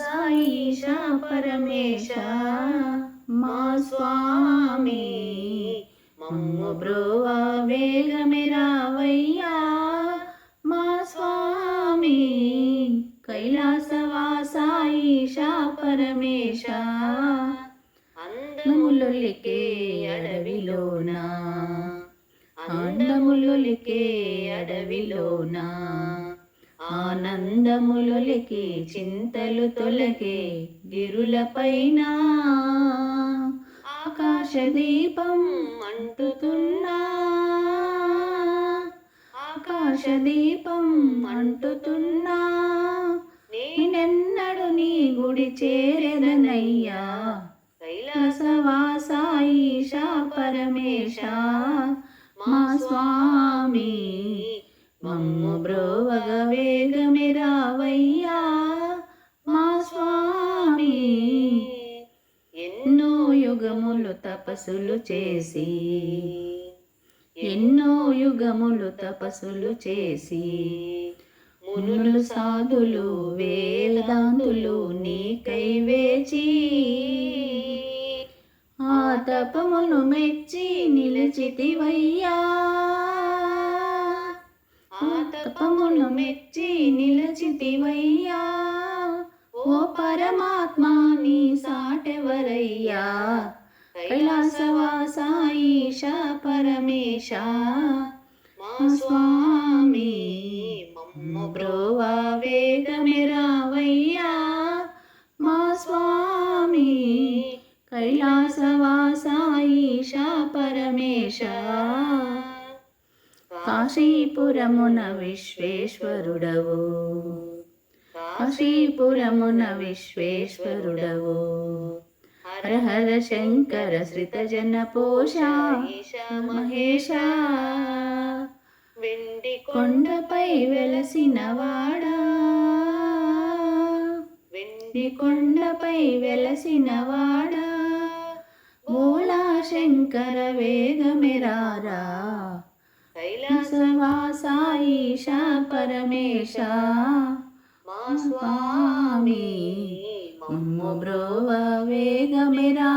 సాయిషా పరమేశ మా స్వామి మమ్ము బ్రోవా వేగమే రావయ్యా మా స్వామి కైలాసవాసాయిషా పరమేశ అందములొలికే అడవిలోన అందములొలికే అడవిలోన ఆనందములొలికే చింతలు తొలగే గిరులపైన ఆకాశదీపం అంటుతున్నా ఆకాశదీపం అంటుతున్నా నేనెన్నడు నీ గుడి చేరెదనయ్యా కైలాసవాసాయిషా పరమేశ మా స్వామి మమ్ము బ్రోవగ వేగమే రావయ్యా మా స్వామి ఎన్నో యుగములు తపస్సులు చేసి ఎన్నో యుగములు తపస్సులు చేసి మునులు సాధులు వేదాంతులు నీకై వేచి ఆ తపమును మెచ్చి నిలిచితివయ్యా ఆ తపమును మెచ్చి నిలిచితివయ్యా ఓ పరమాత్మ నీ సాటెవరయ్యా కైలాసవాసాయిషా పరమేశ మా స్వామి మమ్ము బ్రోవా వేగమే రావయ్యా మా స్వామి కైలాసవాసాయిషా పరమేశ కాశీపురమున విశ్వేశ్వరుడవు కాశీపురమున విశ్వేశ్వరుడవు హర హర శంకర శ్రితజన పోష మహేశ వెండి కొండపై వెలసినవాడా వెండి కొండపై వెలసినవాడా భోళా శంకర వేగమే రారా కైలాసవాసాయిషా పరమేశ మా స్వామి మమ్ము బ్రోవ వేగమే రా